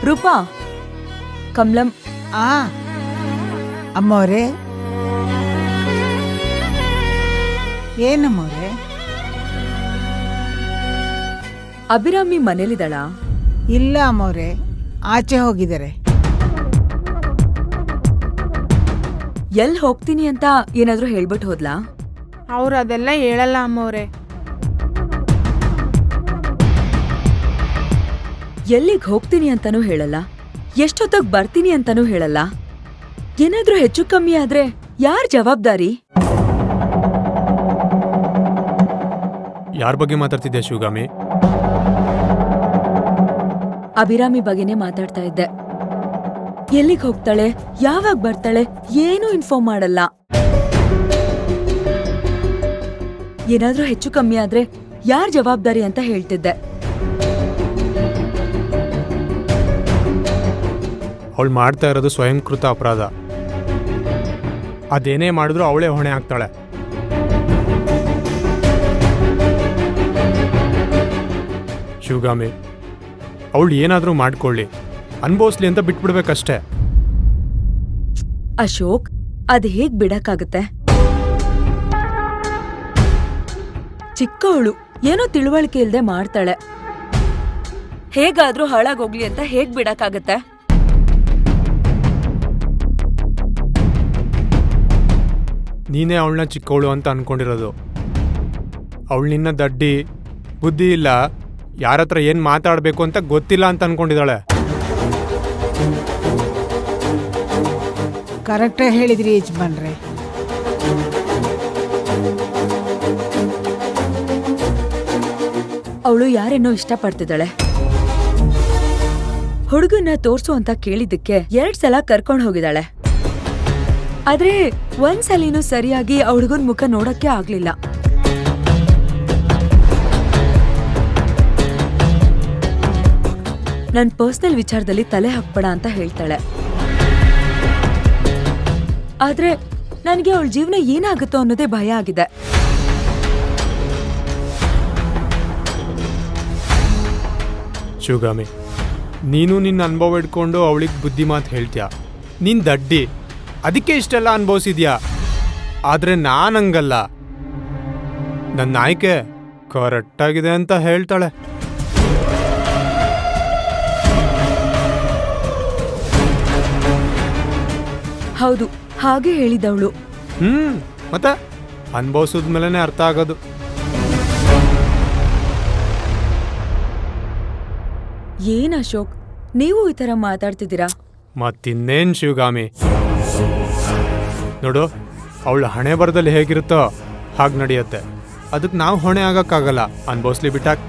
ರೂಪಾ, ಕಮಲಂ. ಆ ಅಮ್ಮೋರೆ, ಏನಮ್ಮೋರೆ? ಅಭಿರಾಮಿ ಮನೇಲಿದ್ದಾಳ? ಇಲ್ಲ ಅಮ್ಮೋರೆ, ಆಚೆ ಹೋಗಿದ್ದಾರೆ. ಎಲ್ ಹೋಗ್ತೀನಿ ಅಂತ ಏನಾದ್ರೂ ಹೇಳ್ಬಿಟ್ಟು ಹೋದ್ಲಾ? ಅವ್ರು ಅದೆಲ್ಲ ಹೇಳಲ್ಲ ಅಮ್ಮವ್ರೆ. ಎಲ್ಲಿಗ್ ಹೋಗ್ತೀನಿ ಅಂತಾನೂ ಹೇಳಲ್ಲ, ಎಷ್ಟೊತ್ತಾಗ ಬರ್ತೀನಿ ಅಂತಾನೂ ಹೇಳಲ್ಲ. ಏನಾದ್ರೂ ಹೆಚ್ಚು ಕಮ್ಮಿ ಆದ್ರೆ ಯಾರ್ ಜವಾಬ್ದಾರಿ? ಯಾರ ಬಗ್ಗೆ ಮಾತಾಡ್ತಿದ್ದೆ ಶಿವಗಾಮಿ? ಅಭಿರಾಮಿ ಬಗ್ಗೆನೇ ಮಾತಾಡ್ತಾ ಇದ್ದೆ. ಎಲ್ಲಿಗ್ ಹೋಗ್ತಾಳೆ, ಯಾವಾಗ ಬರ್ತಾಳೆ, ಏನೂ ಇನ್ಫಾರ್ಮ್ ಮಾಡಲ್ಲ. ಏನಾದ್ರೂ ಹೆಚ್ಚು ಕಮ್ಮಿ ಆದ್ರೆ ಯಾರ್ ಜವಾಬ್ದಾರಿ ಅಂತ ಹೇಳ್ತಿದ್ದೆ. ಅವಳು ಮಾಡ್ತಾ ಇರೋದು ಸ್ವಯಂಕೃತ ಅಪರಾಧ. ಅದೇನೇ ಮಾಡಿದ್ರು ಅವಳೇ ಹೊಣೆ ಆಗ್ತಾಳೆ. ಶಿವಗಾಮಿ, ಅವಳು ಏನಾದರೂ ಮಾಡ್ಕೊಳ್ಳಿ, ಅನ್ಭವಿಸ್ಲಿ ಅಂತ ಬಿಟ್ಬಿಡ್ಬೇಕಷ್ಟೇ. ಅಶೋಕ್, ಅದ್ ಹೇಗ್ ಬಿಡಕ್ಕಾಗತ್ತೆ? ಚಿಕ್ಕವಳು, ಏನೋ ತಿಳುವಳಿಕೆ ಇಲ್ದೆ ಮಾಡ್ತಾಳೆ. ಹೇಗಾದ್ರೂ ಹಾಳಾಗೋಗ್ಲಿ ಅಂತ ಹೇಗ್ ಬಿಡಕ್ಕಾಗತ್ತೆ? ನೀನೇ ಅವಳನ್ನ ಚಿಕ್ಕವಳು ಅಂತ ಅನ್ಕೊಂಡಿರೋದು. ಅವಳು ನಿನ್ನ ದಡ್ಡಿ, ಬುದ್ಧಿ ಇಲ್ಲ, ಯಾರತ್ರ ಏನು ಮಾತಾಡಬೇಕು ಅಂತ ಗೊತ್ತಿಲ್ಲ ಅಂತ ಅನ್ಕೊಂಡಿದ್ದಾಳೆ. ಕರೆಕ್ಟಾಗಿ ಹೇಳಿದ್ರಿ ಯಜಮಾನ್ರೆ. ಅವಳು ಯಾರೇನೋ ಇಷ್ಟಪಡ್ತಿದ್ದಾಳೆ. ಹುಡುಗನ್ನ ತೋರ್ಸು ಅಂತ ಕೇಳಿದ್ದಕ್ಕೆ 2 ಸಲ ಕರ್ಕೊಂಡ್ ಹೋಗಿದ್ದಾಳೆ. ಆದ್ರೆ ಒಂದ್ಸಲಿನೂ ಸರಿಯಾಗಿ ಆ ಹುಡುಗನ್ ಮುಖ ನೋಡಕ್ಕೆ ಆಗ್ಲಿಲ್ಲ. ನನ್ ಪರ್ಸನಲ್ ವಿಚಾರದಲ್ಲಿ ತಲೆ ಹಾಕ್ಬೇಡ ಅಂತ ಹೇಳ್ತಾಳೆ. ಆದ್ರೆ ನನ್ಗೆ ಅವಳ ಜೀವನ ಏನಾಗುತ್ತೋ ಅನ್ನೋದೇ ಭಯ ಆಗಿದೆ. ಶಿವಗಾಮಿ, ನೀನು ನಿನ್ನ ಅನುಭವ ಇಟ್ಕೊಂಡು ಅವಳಿಗೆ ಬುದ್ಧಿ ಮಾತು ಹೇಳ್ತೀಯ. ನೀನ್ ದಡ್ಡಿ, ಅದಕ್ಕೆ ಇಷ್ಟೆಲ್ಲ ಅನುಭವಿಸಿದ್ಯಾ. ಆದ್ರೆ ನಾನಂಗಲ್ಲ, ನನ್ನ ಆಯ್ಕೆ ಕರೆಕ್ಟಾಗಿದೆ ಅಂತ ಹೇಳ್ತಾಳೆ. ಹೌದು, ಹಾಗೆ ಹೇಳಿದವಳು. ಮತ್ತೆ ಅನುಭವಿಸಿದ್ಮೇಲೆ ಅರ್ಥ ಆಗೋದು. ಏನ್ ಅಶೋಕ್, ನೀವು ಈ ತರ ಮಾತಾಡ್ತಿದ್ದೀರಾ? ಮತ್ತಿನ್ನೇನ್ ಶಿವಗಾಮಿ, ನೋಡು, ಅವಳ ಹಣೆ ಬರದಲ್ಲಿ ಹೇಗಿರುತ್ತೋ ಹಾಗೆ ನಡೆಯುತ್ತೆ. ಅದಕ್ಕೆ ನಾವು ಹೊಣೆ ಆಗಕ್ಕಾಗಲ್ಲ. ಅನ್ಭವಿಸ್ಲಿ ಬಿಟ್ಟಾಕ್.